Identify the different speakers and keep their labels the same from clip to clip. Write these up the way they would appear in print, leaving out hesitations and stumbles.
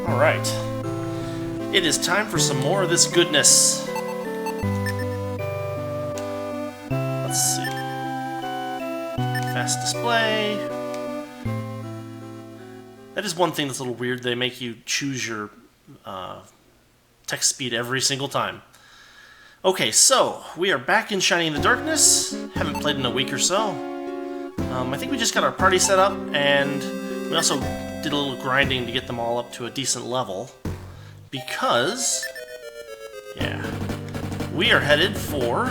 Speaker 1: Alright. It is time for some more of this goodness. Let's see. Fast display. That is one thing that's a little weird. They make you choose your text speed every single time. Okay, so we are back in Shining in the Darkness. Haven't played in a week or so. I think we just got our party set up, and we also did a little grinding to get them all up to a decent level. Because, yeah, we are headed for,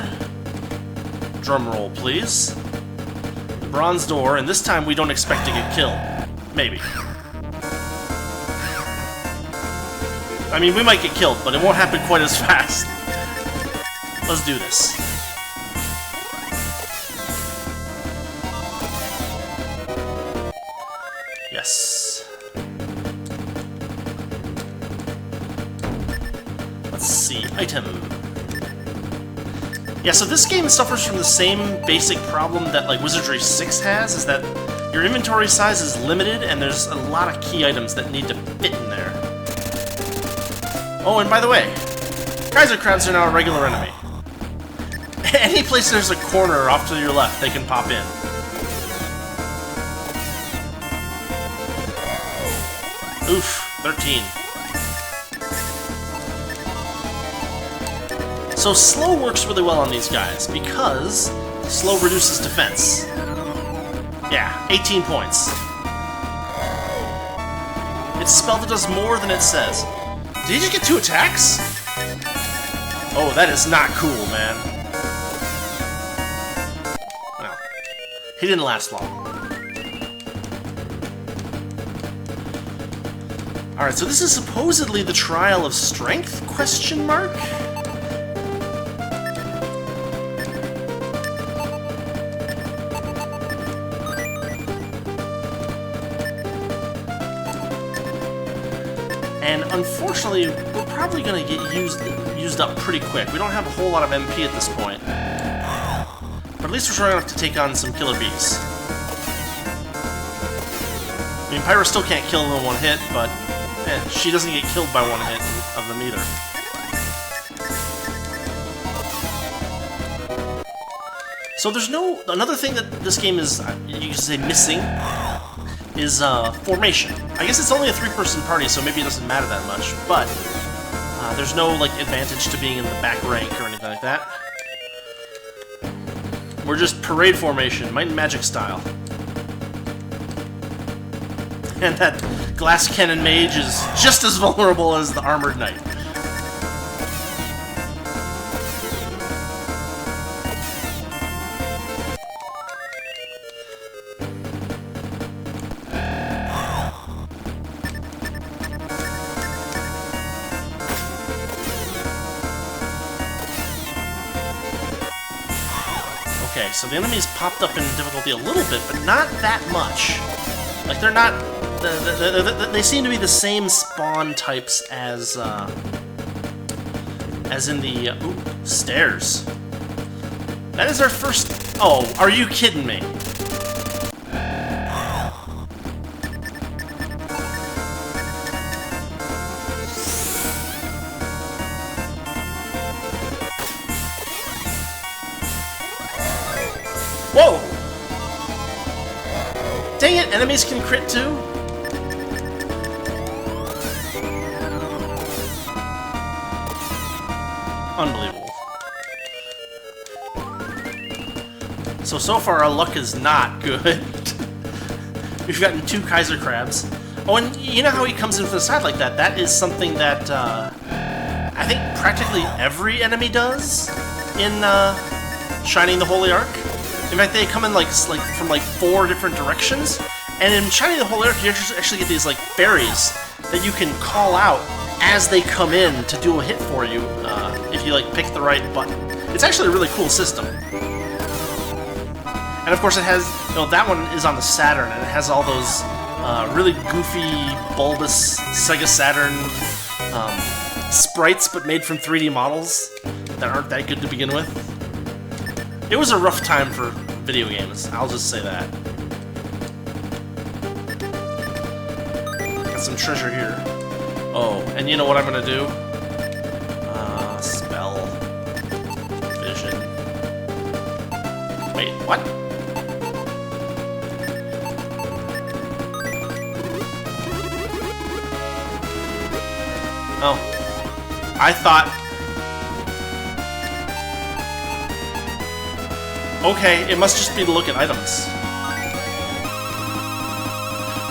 Speaker 1: drumroll please, the bronze door, and this time we don't expect to get killed. Maybe. I mean, we might get killed, but it won't happen quite as fast. Let's do this. Yes. Let's see. Item. Yeah, so this game suffers from the same basic problem that like Wizardry 6 has, is that your inventory size is limited and there's a lot of key items that need to fit in there. Oh, and by the way, Geyser Crabs are now a regular enemy. Any place there's a corner off to your left, they can pop in. Oof, 13. So slow works really well on these guys, because slow reduces defense. Yeah, 18 points. It's a spell that does more than it says. Did he just get 2 attacks? Oh, that is not cool, man. Well, he didn't last long. Alright, so this is supposedly the Trial of Strength, question mark? And unfortunately, we're probably going to get used up pretty quick. We don't have a whole lot of MP at this point. But at least we're strong enough to take on some killer bees. I mean, Pyra still can't kill them in one hit, but she doesn't get killed by one hit of them either. So there's no... Another thing that this game is, you could say, missing is formation. I guess it's only a 3-person party, so maybe it doesn't matter that much, but there's no like advantage to being in the back rank or anything like that. We're just parade formation, Might and Magic style. And that glass cannon mage is just as vulnerable as the armored knight. Okay, so the enemies popped up in difficulty a little bit, but not that much. Like, they're not... They seem to be the same spawn types as in the... ooh, stairs. That is our first... Oh, are you kidding me? Whoa! Dang it, enemies can crit too? Unbelievable. So far our luck is not good. We've gotten 2 Geyser Crabs. Oh, and you know how he comes in from the side like that? That is something that I think practically every enemy does in Shining the Holy Ark. In fact, they come in from 4 different directions, and in Shining the Holy Ark, you actually get these like fairies that you can call out as they come in to do a hit for you if you like pick the right button. It's actually a really cool system. And of course, it has that one is on the Saturn, and it has all those really goofy, bulbous Sega Saturn sprites, but made from 3D models that aren't that good to begin with. It was a rough time for video games, I'll just say that. Got some treasure here. Oh, and you know what I'm gonna do? Spell. Vision. Wait, what? Oh. I thought... Okay, it must just be to look at items.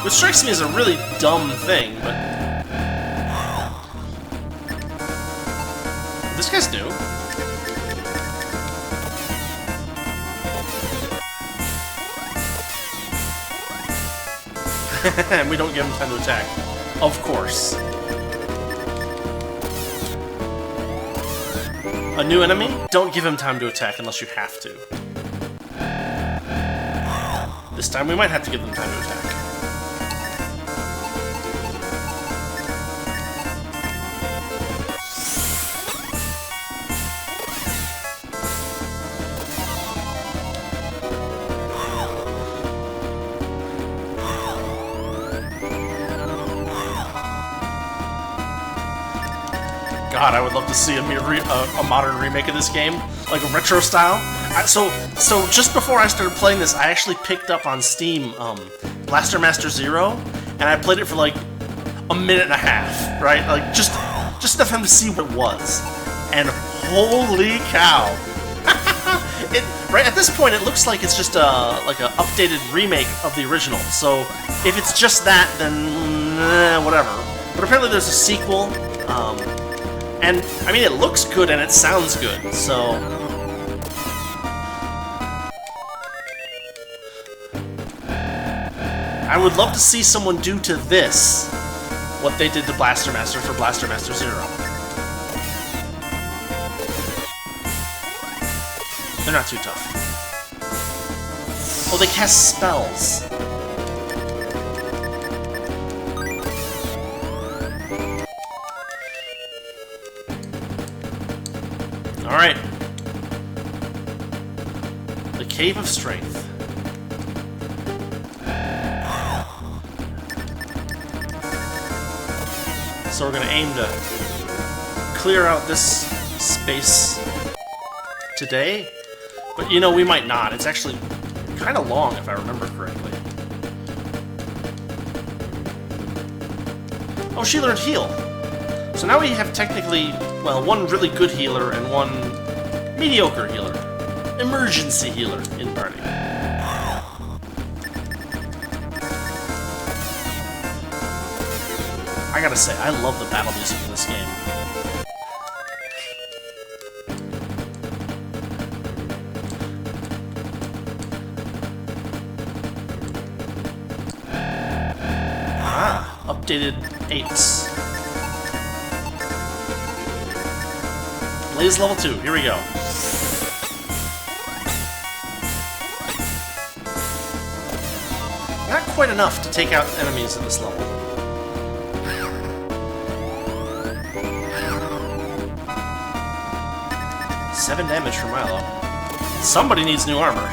Speaker 1: Which strikes me as a really dumb thing, but... This guy's new. And we don't give him time to attack. Of course. A new enemy? Don't give him time to attack unless you have to. This time we might have to give them time to attack. God, I would love to see a modern remake of this game, like a retro style. So just before I started playing this, I actually picked up on Steam Blaster Master Zero, and I played it for like a minute and a half, right? Like just enough time to see what it was, and holy cow! Right at this point, it looks like it's just like an updated remake of the original. So if it's just that, then whatever. But apparently there's a sequel. And, I mean, it looks good and it sounds good, so... I would love to see someone do to this what they did to Blaster Master for Blaster Master Zero. They're not too tough. Oh, they cast spells. Alright. The Cave of Strength. So we're gonna aim to clear out this space today. But you know, we might not. It's actually kind of long, if I remember correctly. Oh, she learned Heal. So now we have technically, well, one really good healer and one mediocre healer. Emergency healer in party. I gotta say, I love the battle music in this game. Ah, updated 8s. Blaze level 2, here we go. Not quite enough to take out enemies at this level. Seven damage from Milo. Somebody needs new armor.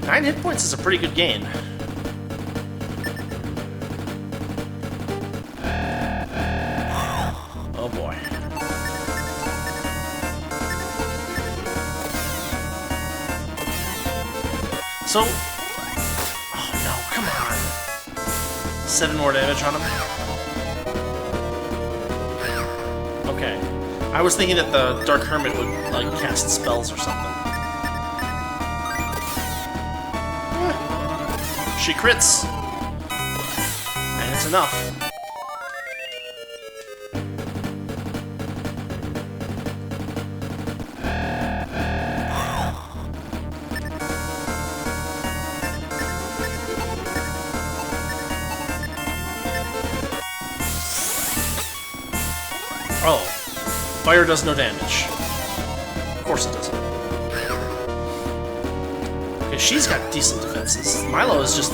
Speaker 1: Nine hit points is a pretty good gain. Oh boy. So... Oh no, come on. 7 more damage on him. Okay. I was thinking that the Dark Hermit would, like, cast spells or something. She crits! And it's enough. Oh. Fire does no damage. Of course it doesn't. Okay, she's got decent defenses. Milo is just...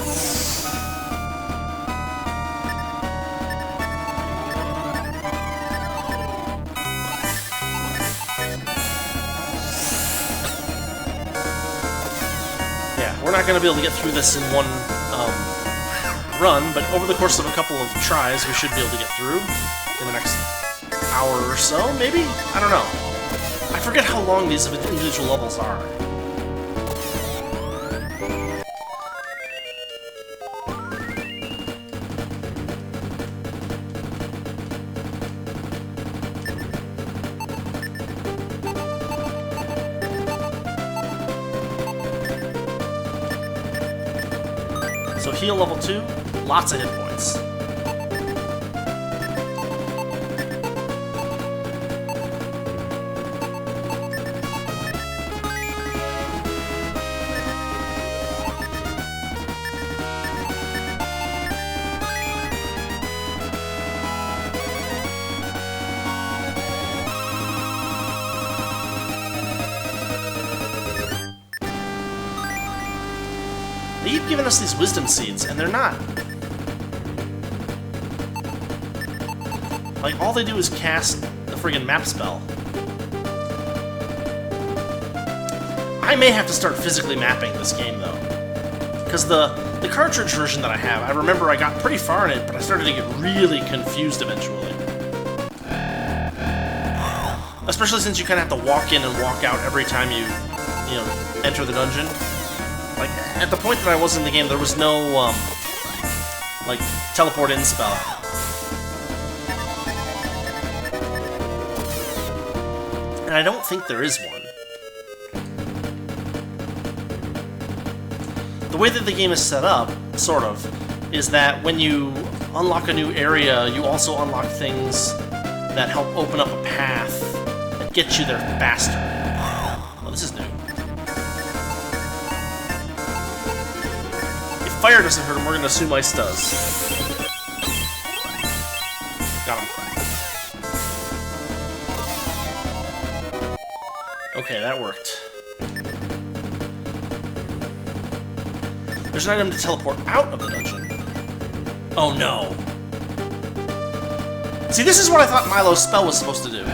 Speaker 1: Yeah. we're not going to be able to get through this in one run, but over the course of a couple of tries, we should be able to get through in the next hour or so, maybe? I don't know. I forget how long these individual levels are. So heal level 2, lots of hit points. They keep giving us these wisdom seeds, and they're not. Like, all they do is cast the friggin' map spell. I may have to start physically mapping this game, though. Because the cartridge version that I have, I remember I got pretty far in it, but I started to get really confused eventually. Especially since you kind of have to walk in and walk out every time you enter the dungeon. Like, at the point that I was in the game, there was no, like, teleport in spell. And I don't think there is one. The way that the game is set up, sort of, is that when you unlock a new area, you also unlock things that help open up a path that gets you there faster. Oh, this is new. Fire doesn't hurt him, we're gonna assume ice does. Got him. Okay, that worked. There's an item to teleport out of the dungeon. Oh no. See, this is what I thought Milo's spell was supposed to do.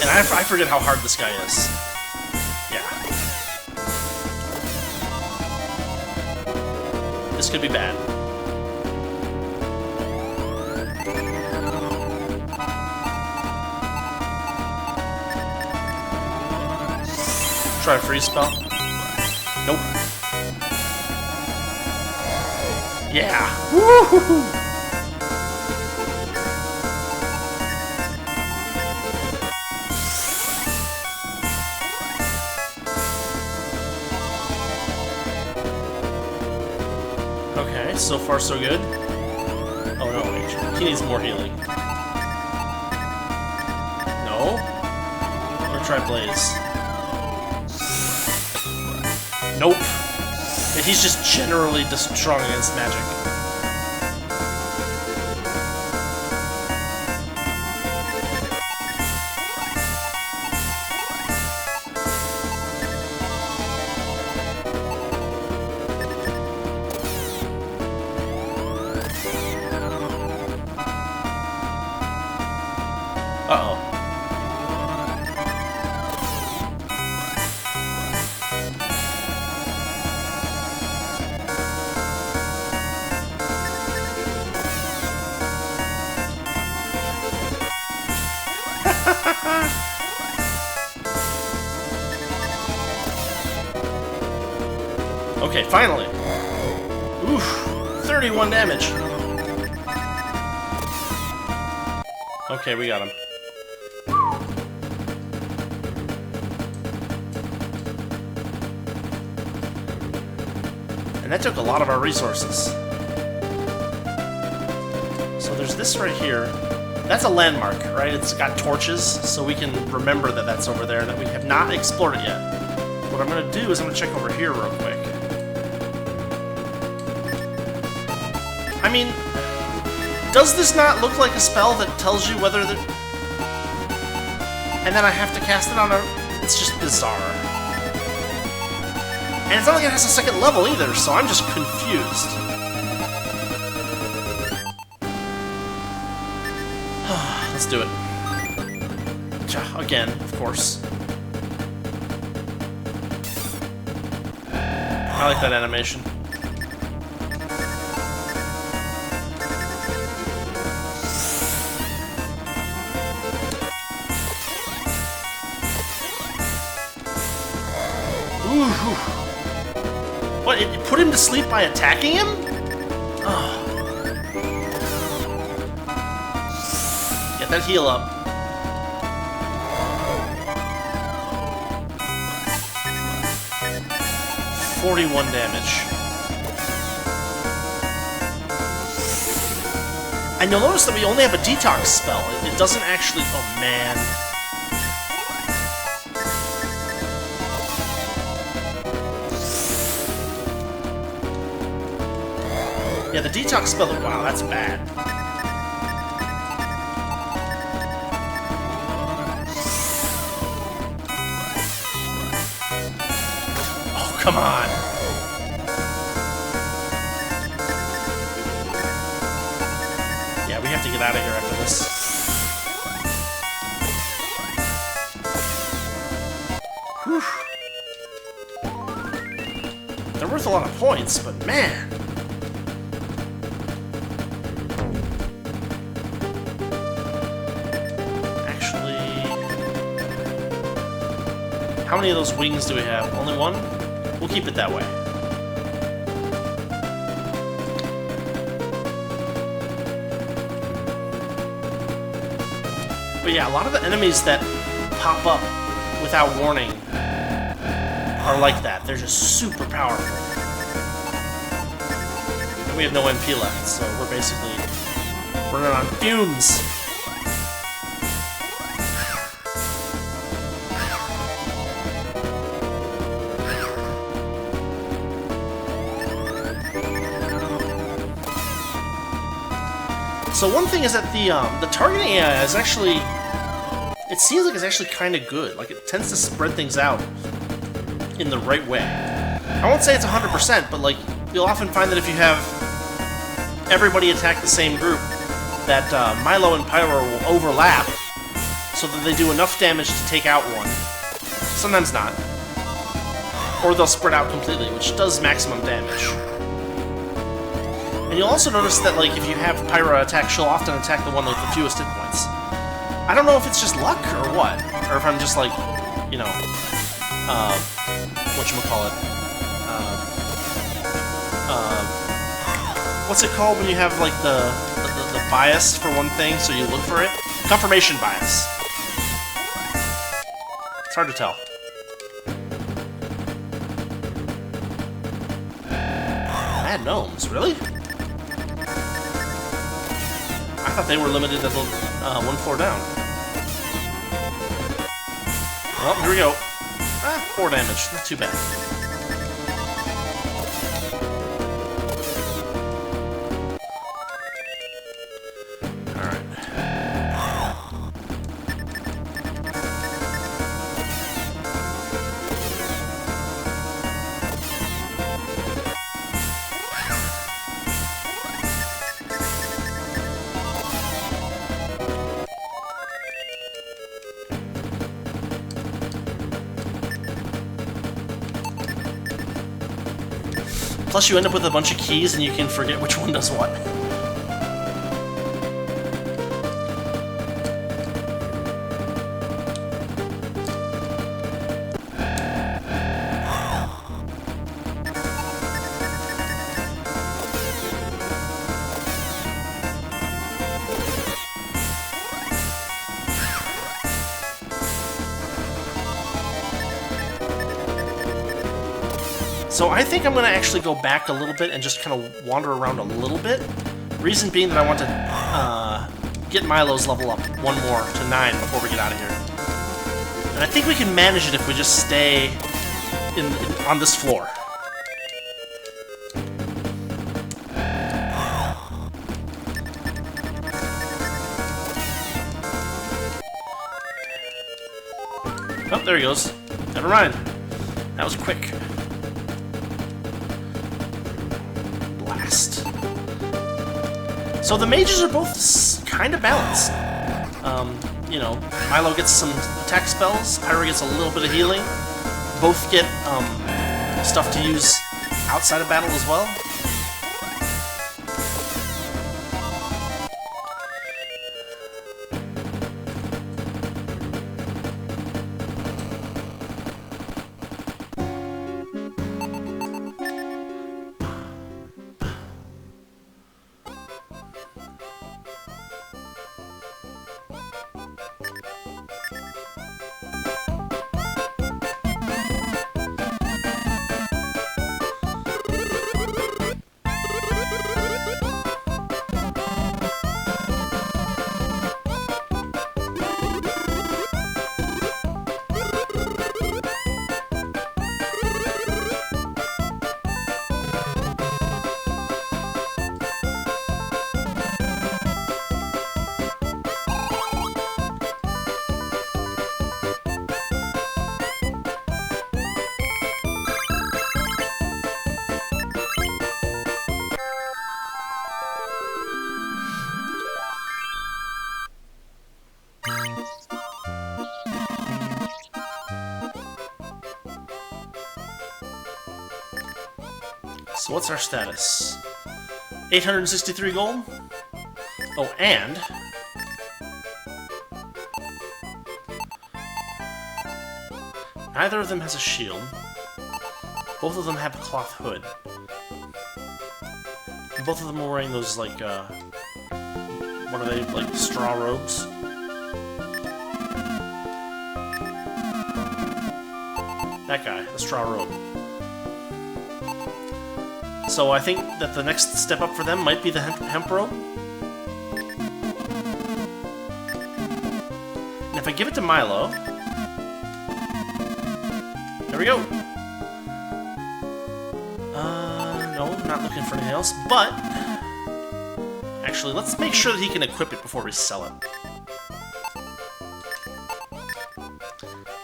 Speaker 1: And I forget how hard this guy is. Yeah. This could be bad. Try a freeze spell. Nope. Yeah. Woo-hoo-hoo. Okay, so far so good. Oh no, wait. He needs more healing. No? I'm gonna try Blaze. Nope. And he's just generally strong against magic. Uh-oh. Okay, finally. Oof, 31 damage. Okay, we got him. And that took a lot of our resources. So there's this right here. That's a landmark, right? It's got torches, so we can remember that that's over there, that we have not explored it yet. What I'm going to do is I'm going to check over here real quick. I mean, does this not look like a spell that tells you whether the... And then I have to cast it on a... It's just bizarre. And it's not like it has a second level either, so I'm just confused. Let's do it. Again, of course. I like that animation. Ooh. What, it put him to sleep by attacking him? Oh. Get that heal up. .41 damage. And you'll notice that we only have a detox spell. It doesn't actually... Oh, man. Yeah, the detox spell... Wow, that's bad. Oh, come on. Yeah, we have to get out of here after this. Whew. They're worth a lot of points, but man... How many of those wings do we have? Only one? We'll keep it that way. But yeah, a lot of the enemies that pop up without warning are like that. They're just super powerful. And we have no MP left, so we're basically running on fumes. So one thing is that the targeting AI is actually, it seems like it's actually kind of good. Like, it tends to spread things out in the right way. I won't say it's 100%, but like, you'll often find that if you have everybody attack the same group, that Milo and Pyra will overlap, so that they do enough damage to take out one. Sometimes not. Or they'll spread out completely, which does maximum damage. And you'll also notice that, like, if you have Pyra attack, she'll often attack the one with the fewest hit points. I don't know if it's just luck or what, or if I'm just like, you know, whatchamacallit, what's it called when you have, like, the bias for one thing, so you look for it? Confirmation bias. It's hard to tell. Mad gnomes, really? I thought they were limited at one floor down. Well, here we go. 4 damage. Not too bad. Alright. Plus, you end up with a bunch of keys, and you can forget which one does what. So I think I'm going to actually go back a little bit and just kind of wander around a little bit. Reason being that I want to get Milo's level up one more to 9 before we get out of here. And I think we can manage it if we just stay on this floor. Oh, there he goes. Never mind. That was quick. So the mages are both kind of balanced. You know, Milo gets some attack spells, Pyra gets a little bit of healing. Both get stuff to use outside of battle as well. So what's our status? 863 gold? Oh, and... neither of them has a shield. Both of them have a cloth hood. And both of them are wearing those, like, what are they, like, straw robes? That guy, the straw robe. So I think that the next step up for them might be the hemp robe. And if I give it to Milo... there we go! No, not looking for anything else, but... actually, let's make sure that he can equip it before we sell it.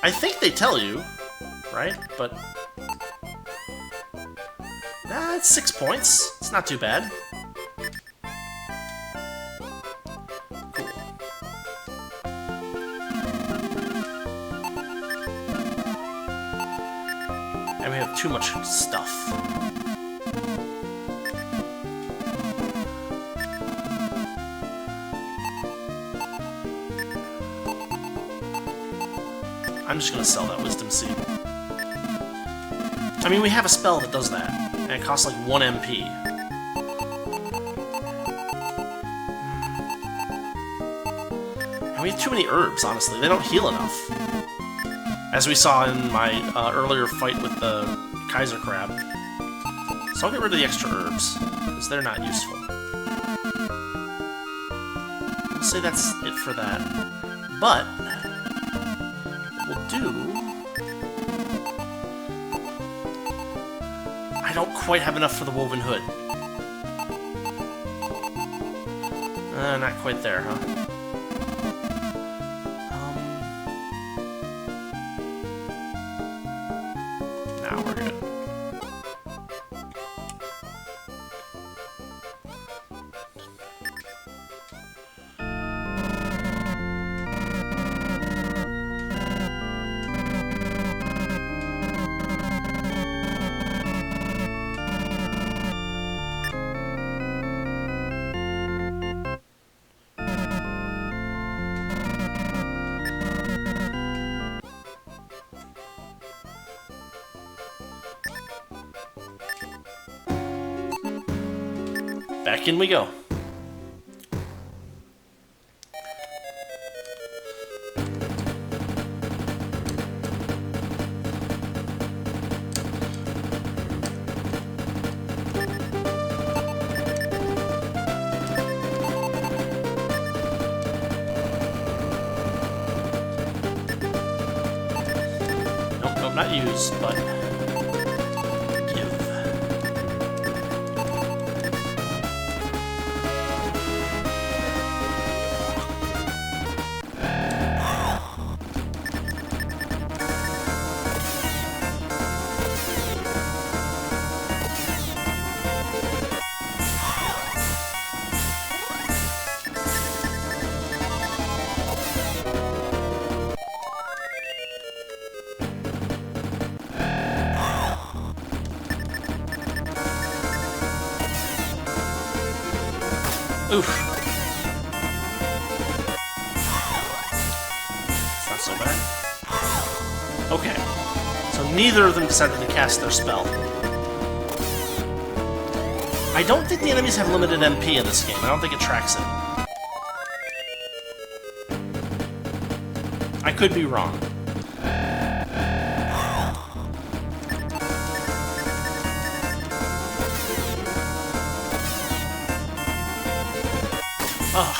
Speaker 1: I think they tell you, right? But... it's 6 points. It's not too bad. Cool. And we have too much stuff. I'm just gonna sell that Wisdom Seed. I mean, we have a spell that does that. And it costs like 1 MP. And we have too many herbs, honestly. They don't heal enough. As we saw in my earlier fight with the Kaiser Crab. So I'll get rid of the extra herbs, because they're not useful. I'll say that's it for that. But, what we'll do... I don't quite have enough for the woven hood. Not quite there, huh? Now we're good. Back in we go. Nope, not use, but give. Oof. It's not so bad. Okay. So neither of them decided to cast their spell. I don't think the enemies have limited MP in this game. I don't think it tracks it. I could be wrong. Ugh.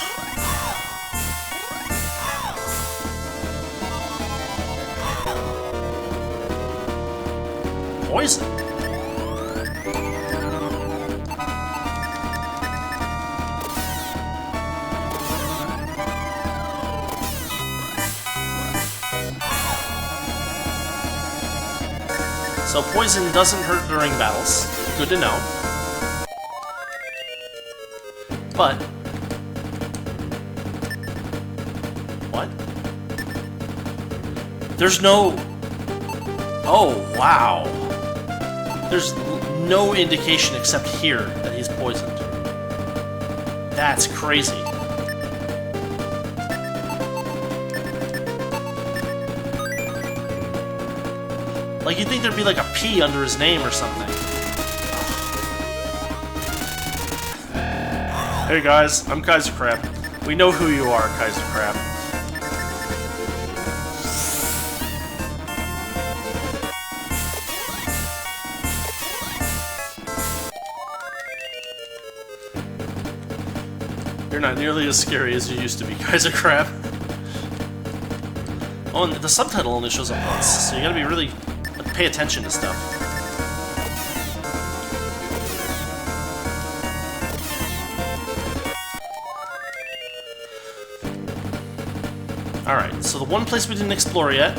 Speaker 1: Poison. So poison doesn't hurt during battles. Good to know. But what? There's no... Oh, wow. There's no indication except here that he's poisoned. That's crazy. Like, you'd think there'd be like a P under his name or something. Hey guys, I'm Kaiser Crab. We know who you are, Kaiser Crab. You're not nearly as scary as you used to be, Kaiser Crab. Oh, and the subtitle only shows up once, so you gotta be really... pay attention to stuff. Alright, so the one place we didn't explore yet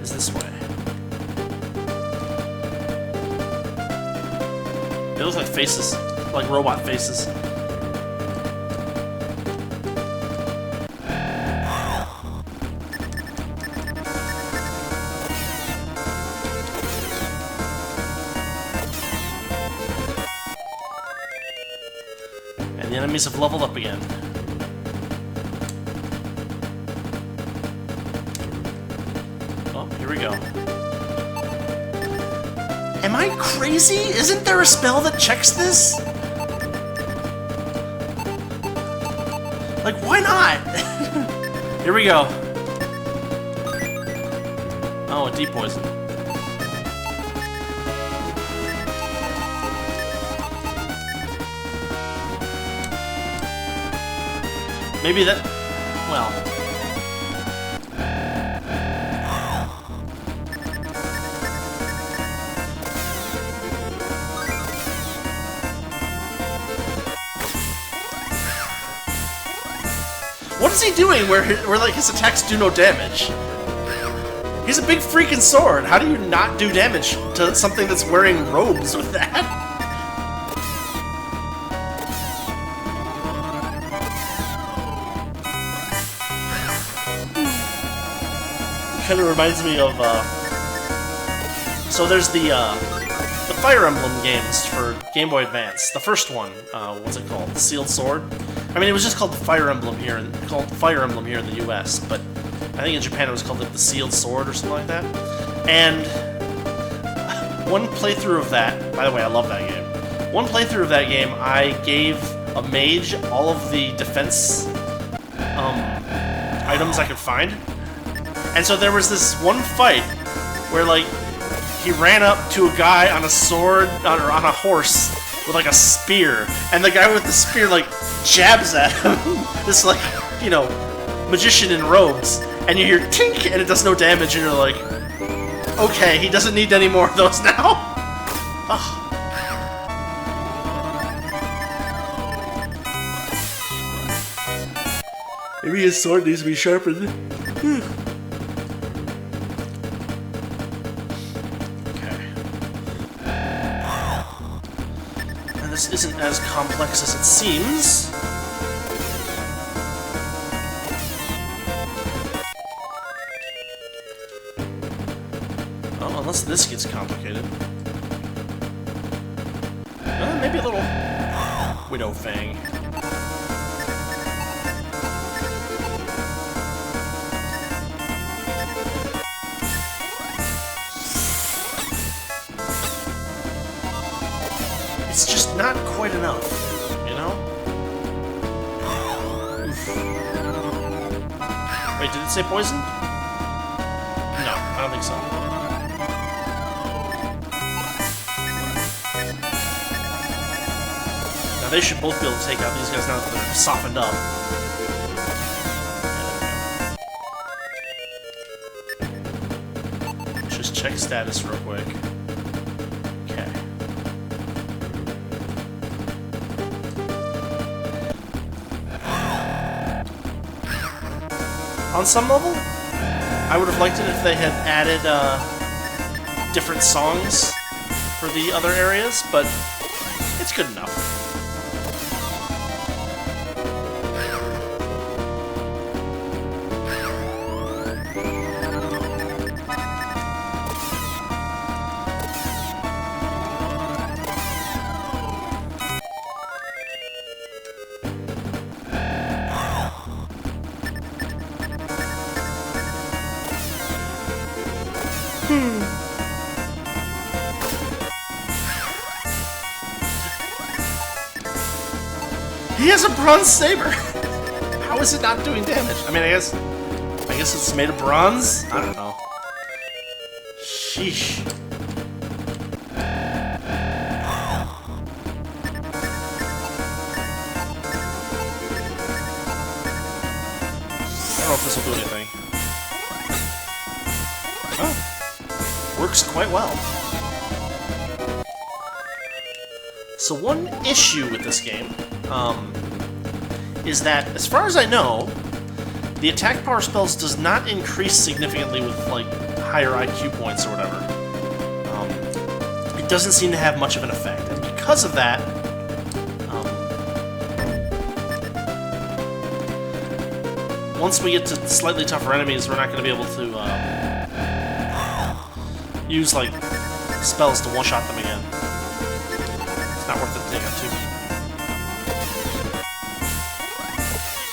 Speaker 1: is this way. They look like faces, like robot faces. The enemies have leveled up again. Oh, here we go. Am I crazy? Isn't there a spell that checks this? Like, why not? Here we go. Oh, a deep poison. Maybe that... well... What is he doing where like his attacks do no damage? He's a big freaking sword. How do you not do damage to something that's wearing robes with that? Kind of reminds me of, so there's the Fire Emblem games for Game Boy Advance. The first one, what's it called? The Sealed Sword? I mean, it was just called the Fire Emblem here, in the US, but I think in Japan it was called like the Sealed Sword or something like that. And one playthrough of that, by the way, I love that game. One playthrough of that game, I gave a mage all of the defense items I could find. And so there was this one fight where, like, he ran up to a guy on a sword, or on a horse, with, like, a spear. And the guy with the spear, like, jabs at him. This, like, you know, magician in robes. And you hear tink, and it does no damage, and you're like, okay, he doesn't need any more of those now. Ugh. Maybe his sword needs to be sharpened. This isn't as complex as it seems. Oh, unless this gets complicated. Maybe a little. Widow Fang. It's just not quite enough, you know? Oof. Wait, did it say poison? No, I don't think so. Now they should both be able to take out these guys now that they're softened up. Let's just check status real quick. Okay. On some level, I would have liked it if they had added different songs for the other areas, but it's good enough. He has a bronze saber! How is it not doing damage? I mean, I guess it's made of bronze? I don't know. Sheesh. I don't know if this will do anything. Oh. Works quite well. So one issue with this game is that, as far as I know, the attack power spells does not increase significantly with, like, higher IQ points or whatever. It doesn't seem to have much of an effect, and because of that, once we get to slightly tougher enemies, we're not going to be able to use, like, spells to one-shot them again. It's not worth it to take out too.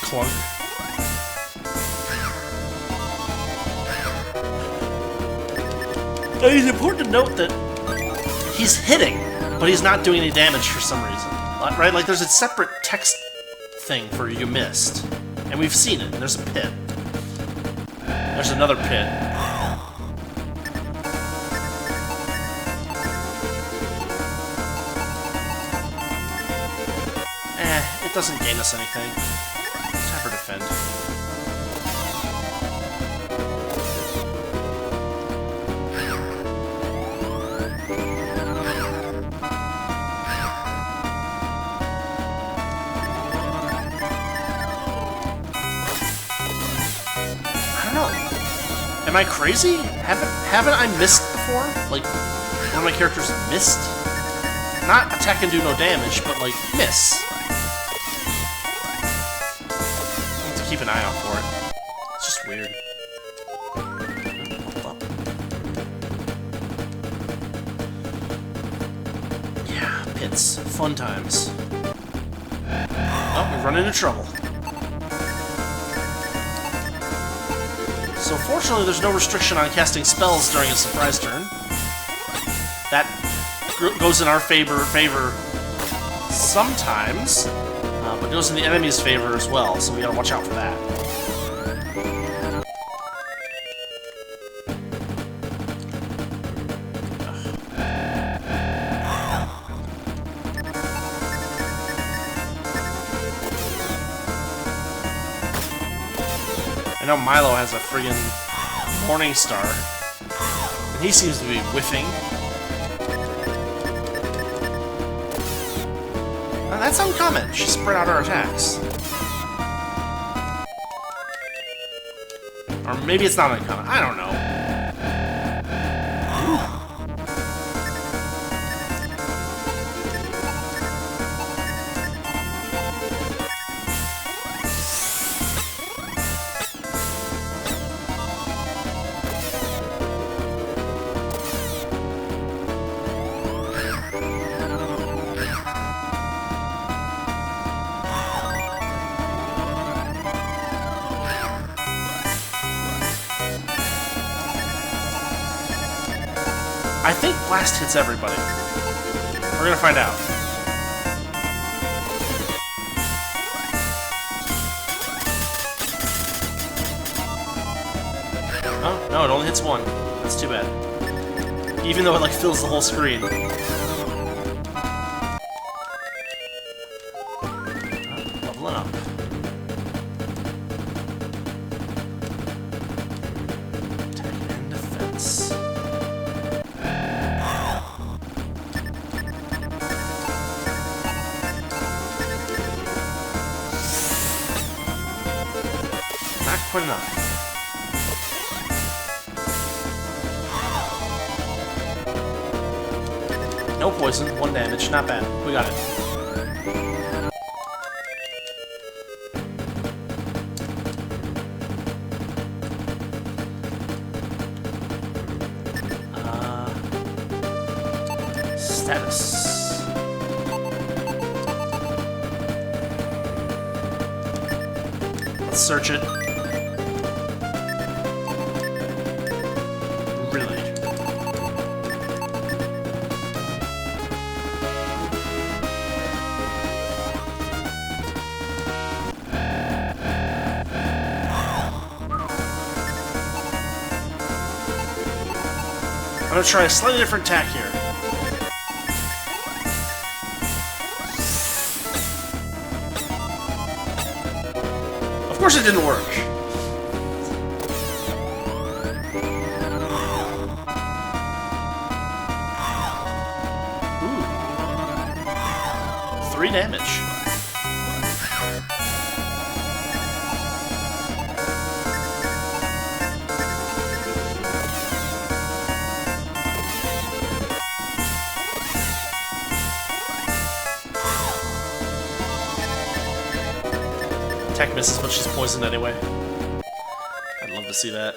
Speaker 1: Clunk. It's important to note that he's hitting, but he's not doing any damage for some reason. Right? Like, there's a separate text thing for you missed. And we've seen it. There's a pit. There's another pit. It doesn't gain us anything. Let's have her defend. I don't know. Am I crazy? Haven't I missed before? Like, one of my characters missed? Not attack and do no damage, but like, miss. Keep an eye out for it. It's just weird. Yeah, pits. Fun times. Oh, we've run into trouble. So fortunately, there's no restriction on casting spells during a surprise turn. That goes in our favor sometimes. But it goes in the enemy's favor as well, so we gotta watch out for that. I know Milo has a friggin' Morning Star, and he seems to be whiffing. That's uncommon. She spread out her attacks. Or maybe it's not uncommon. I don't know. I think Blast hits everybody. We're gonna find out. Oh, no, it only hits one. That's too bad. Even though it, like, fills the whole screen. Leveling up. Attack and defense. Not quite enough. No poison, 1 damage, not bad. We got it. Status. Let's search it. Really? I'm gonna try a slightly different tack here. Of course it didn't work. Ooh. 3 damage. Attack misses, but she's poisoned anyway. I'd love to see that.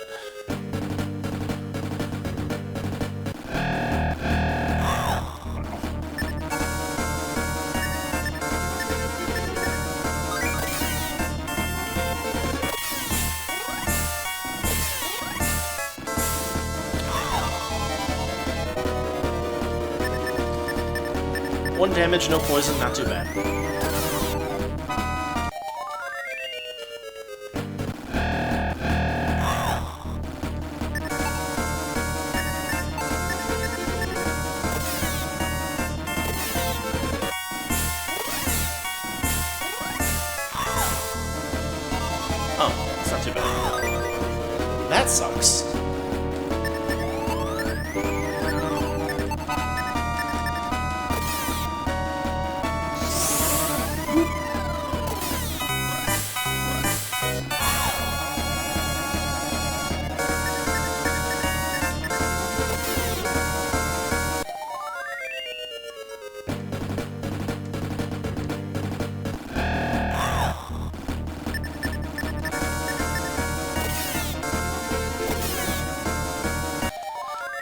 Speaker 1: One damage, no poison, not too bad. Oh, it's not too bad. That sucks.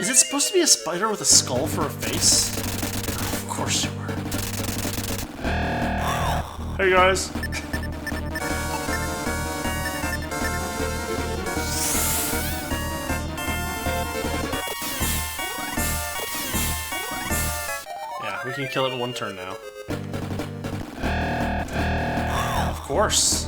Speaker 1: Is it supposed to be a spider with a skull for a face? Of course you were. Hey guys. Yeah, we can kill it in 1 turn now. Of course.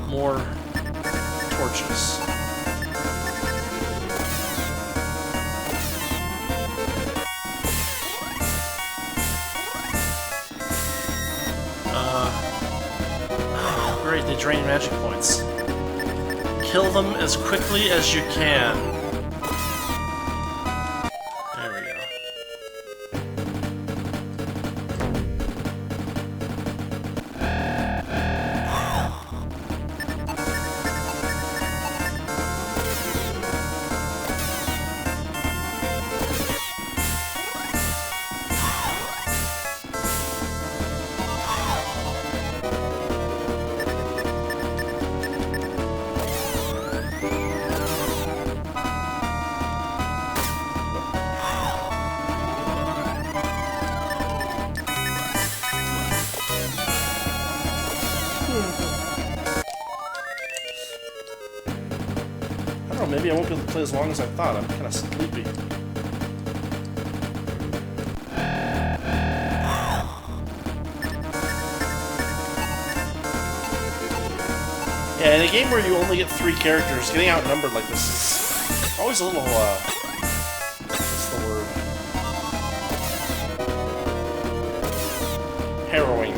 Speaker 1: More torches. Great, they drain magic points. Kill them as quickly as you can. There we go. maybe I won't be able to play as long as I thought. I'm kind of sleepy. Yeah, in a game where you only get 3 characters, getting outnumbered like this is always a little, what's the word? Harrowing.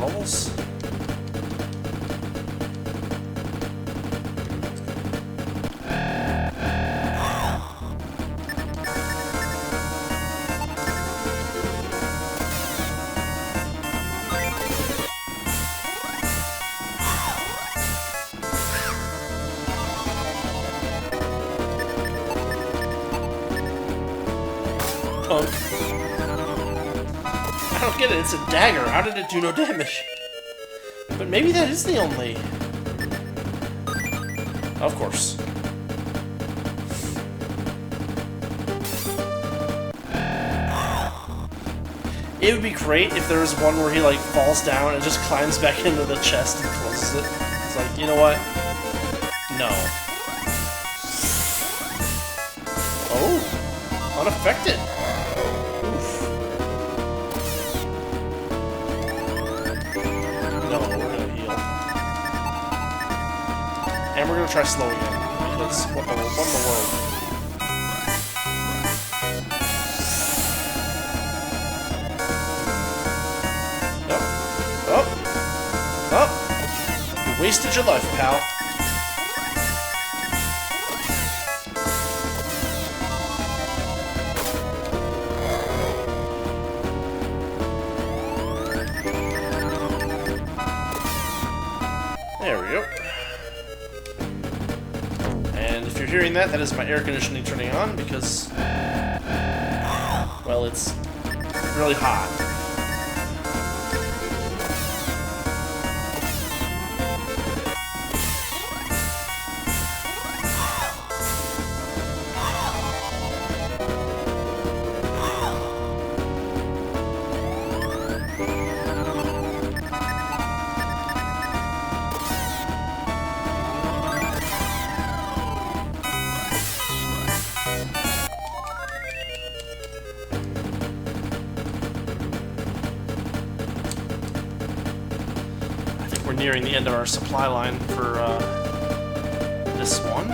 Speaker 1: Levels. Punk. I don't get it, it's a dagger. How did it do no damage? But maybe that is the only... Of course. It would be great if there was one where he, like, falls down and just climbs back into the chest and closes it. It's like, you know what? No. Oh! Unaffected! And we're gonna try slow again, because what in the world? Oh! You wasted your life, pal. There we go. And if you're hearing that, that is my air conditioning turning on because, well, it's really hot. We're nearing the end of our supply line for this one.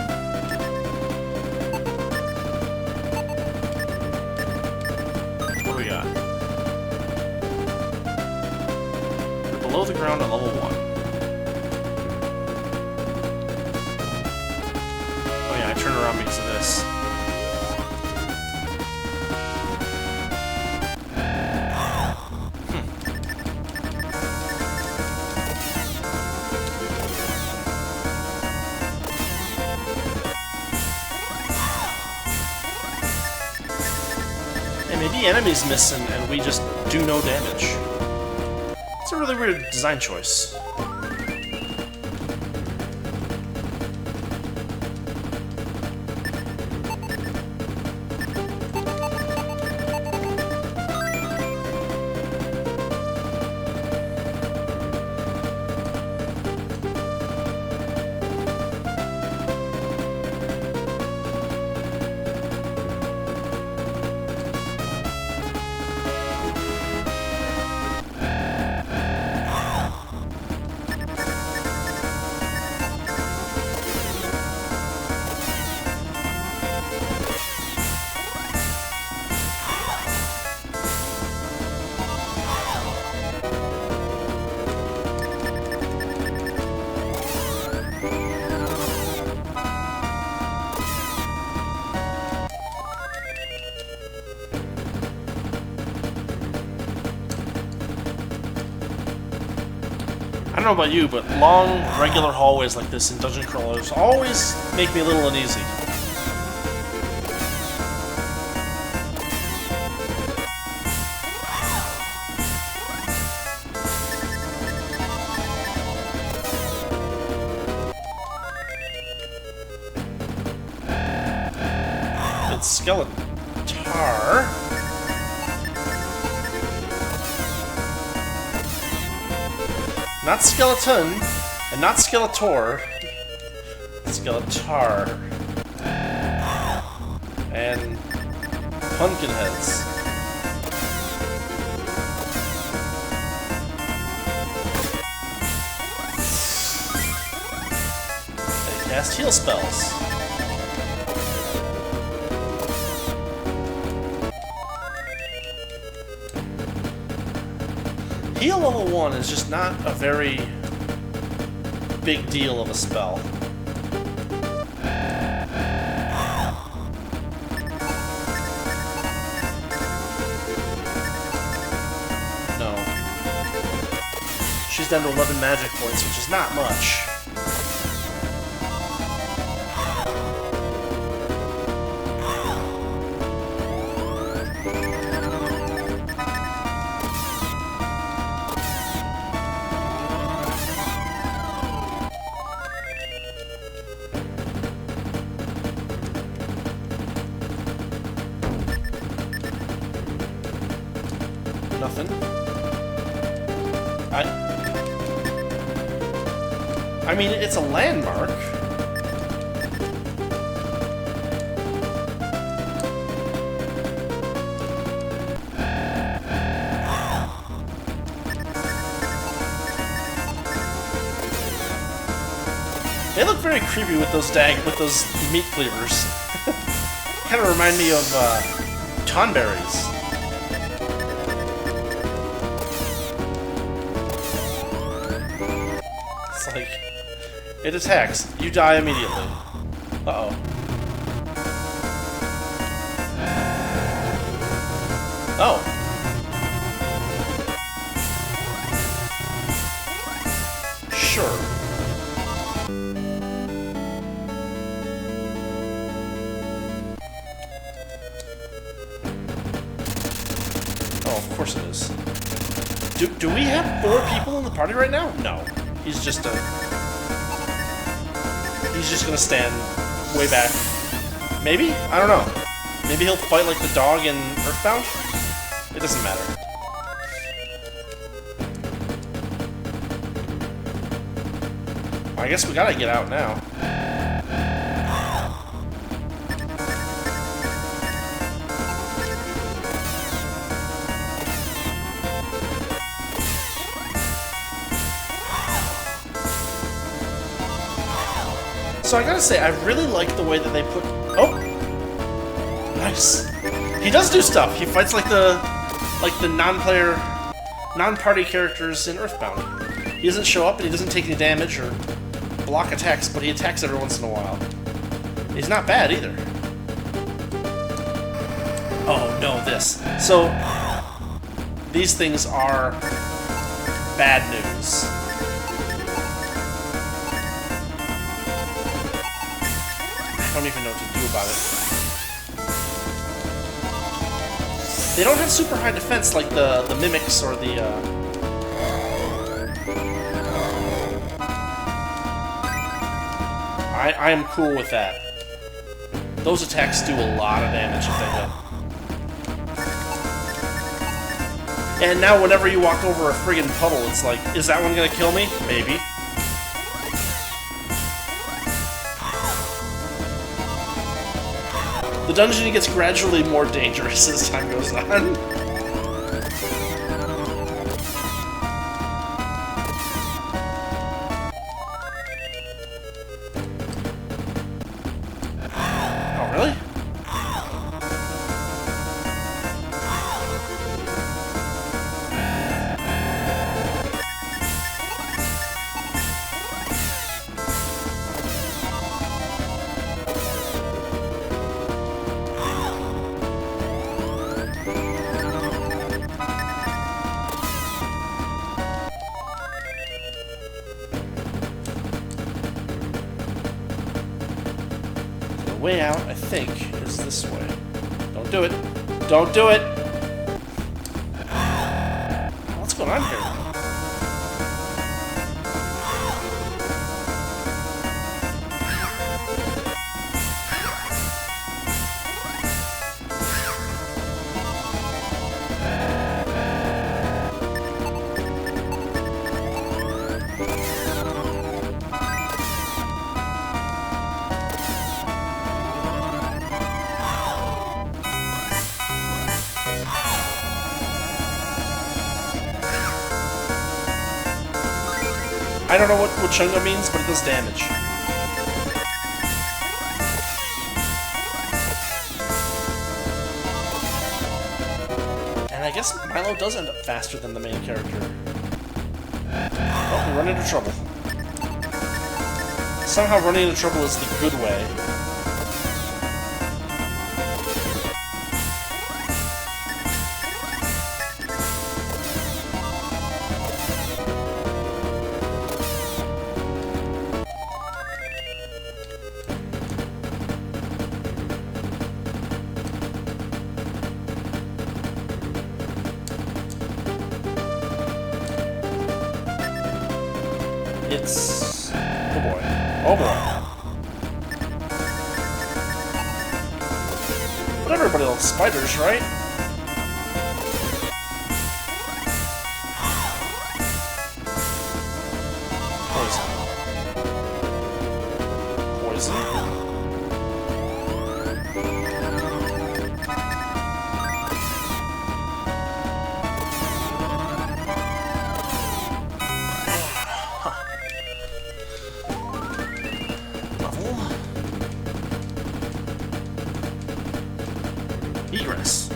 Speaker 1: What do we got? We're below the ground at level 1. Oh yeah, I turned around because of this. Maybe enemies miss and we just do no damage. It's a really weird design choice. I don't know about you, but long, regular hallways like this in dungeon crawlers always make me a little uneasy. Skeletar. Not Skeleton, and not Skeletor. Skeletar. And Pumpkinheads. They cast heal spells. Heal level 1 is just not a very big deal of a spell. No. She's down to 11 magic points, which is not much. Nothing. I mean, it's a landmark. They look very creepy with those meat cleavers. Kind of remind me of tonberries. It's like it attacks. You die immediately. Uh-oh. Oh. Sure. Oh, of course it is. Do we have 4 people in the party right now? No. He's just gonna stand way back. Maybe? I don't know. Maybe he'll fight like the dog in Earthbound? It doesn't matter. I guess we gotta get out now. So I gotta say, I really like the way that they put... Oh! Nice! He does do stuff! He fights like the non-player, non-party characters in Earthbound. He doesn't show up and he doesn't take any damage or block attacks, but he attacks every once in a while. He's not bad either. Oh no, this. So, these things are bad news. I don't even know what to do about it. They don't have super high defense like the mimics or the I am cool with that. Those attacks do a lot of damage if they hit. And now whenever you walk over a friggin' puddle, it's like, is that one gonna kill me? Maybe. The dungeon gets gradually more dangerous as time goes on. Oh, really? The way out, I think, is this way. Don't do it. Don't do it! What's going on here? I don't know what Chunga means, but it does damage. And I guess Milo does end up faster than the main character. Oh, we run into trouble. Somehow running into trouble is the good way. It's... oh boy. Oh boy. But everybody loves spiders, right? Poison. Poison. Egress.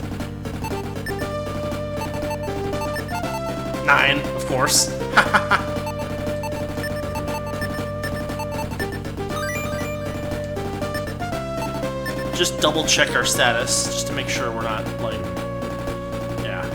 Speaker 1: 9, of course. Just double check our status, just to make sure we're not, like... yeah.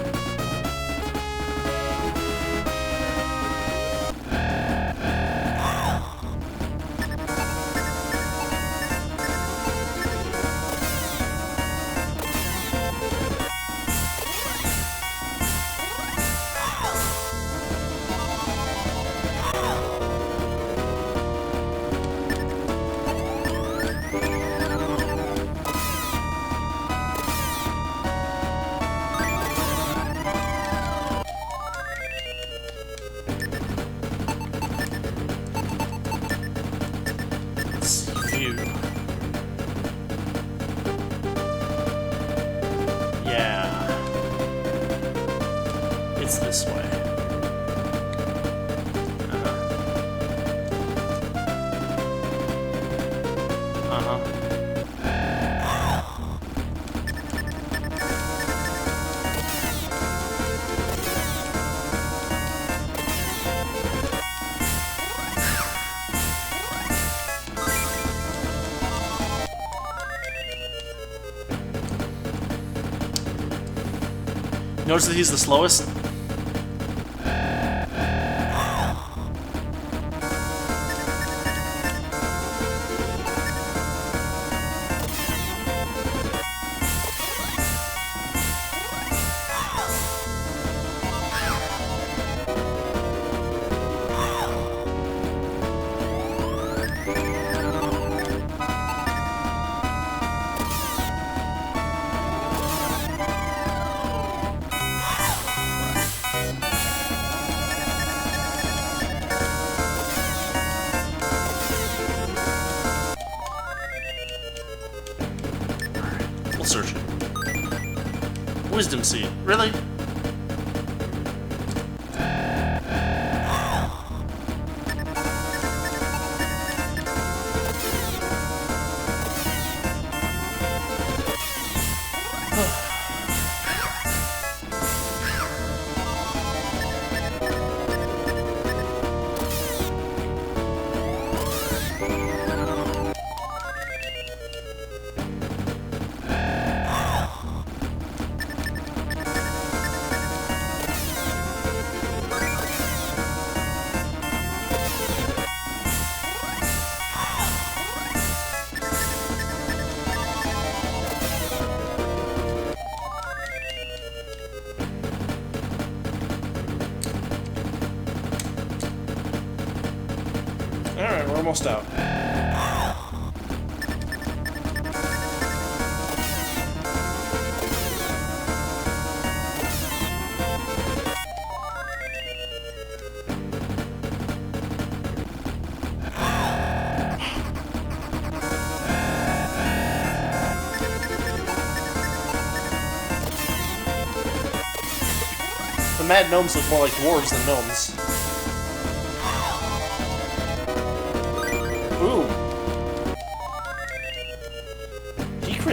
Speaker 1: Yeah. It's this way. Notice that he's the slowest? Search it. Wisdom seed. Really? Alright, we're almost out. The mad gnomes look more like dwarves than gnomes.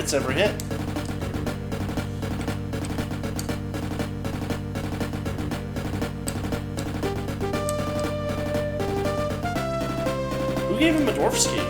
Speaker 1: it's ever hit. Who gave him a dwarf ski?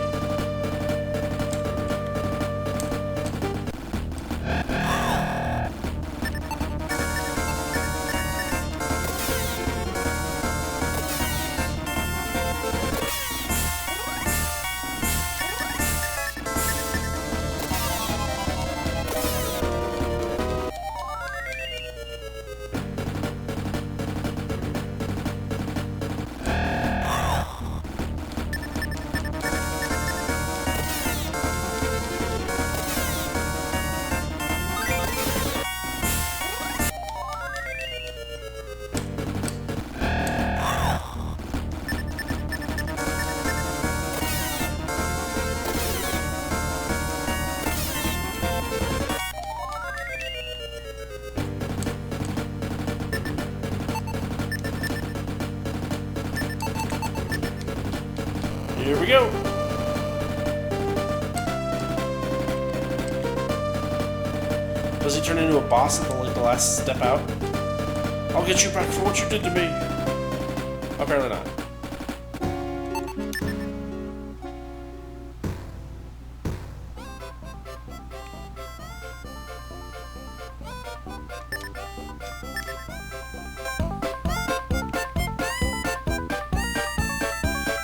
Speaker 1: Here we go. Does he turn into a boss at the last step out? I'll get you back for what you did to me. Apparently not.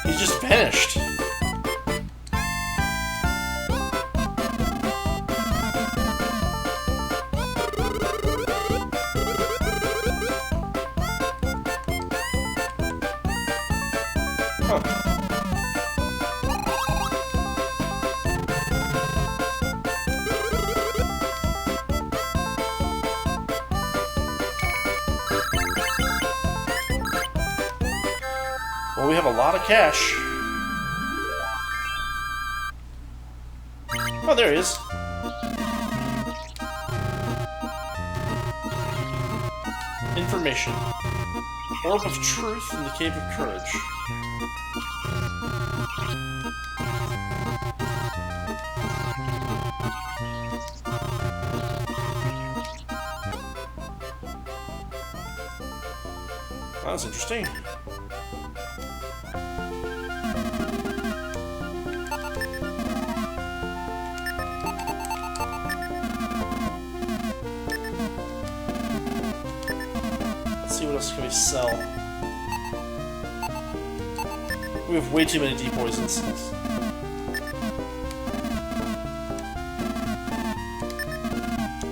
Speaker 1: He's just vanished. Huh. Well, we have a lot of cash. Oh, there he is. Information. Orb of Truth in the Cave of Courage. Well, that's interesting. Let's see what else can we sell. We have way too many depoisons.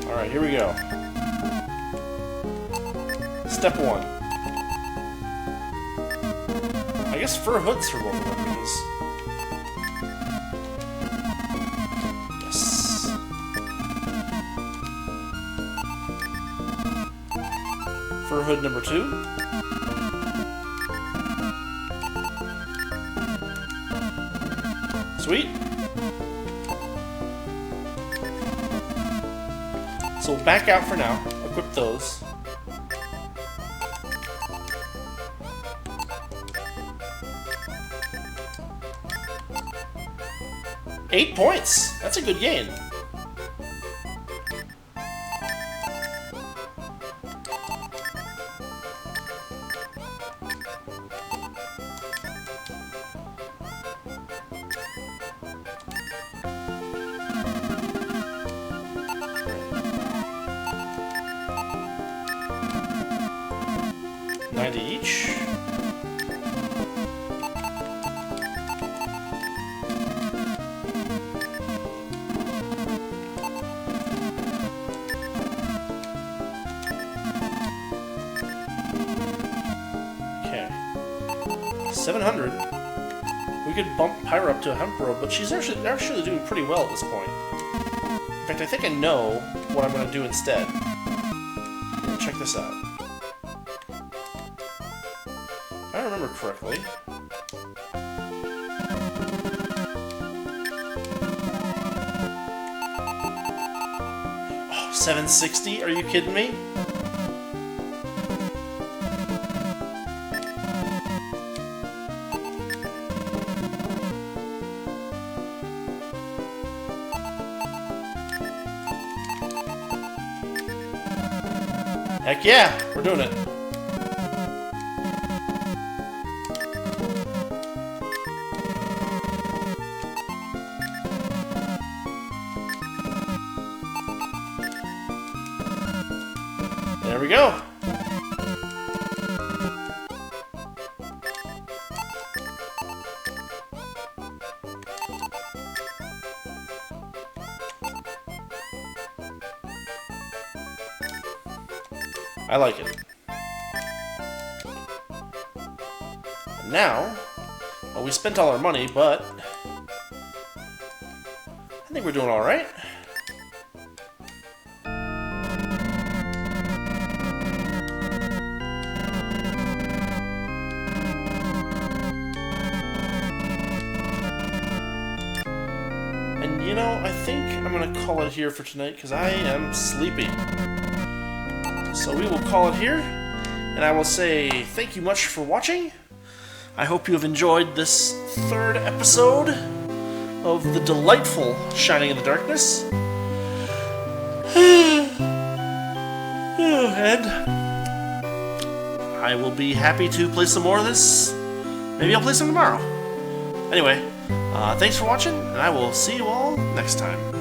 Speaker 1: Alright, here we go. Step 1. I guess fur hoods for both of them, because... Yes. Fur hood number 2. Sweet. So we'll back out for now. Equip those. $8 points! That's a good gain. $90 each. Okay. 700. We could bump Pyra up to a Hemp-Robe, but she's actually doing pretty well at this point. In fact, I think I know what I'm going to do instead. Check this out. If I remember correctly... Oh, 760? Are you kidding me? Heck yeah, we're doing it. There we go. I like it. And now, well, we spent all our money, but I think we're doing all right. And you know, I think I'm gonna call it here for tonight because I am sleepy. So we will call it here, and I will say thank you much for watching. I hope you have enjoyed this third episode of the delightful Shining in the Darkness. And I will be happy to play some more of this. Maybe I'll play some tomorrow. Anyway, thanks for watching, and I will see you all next time.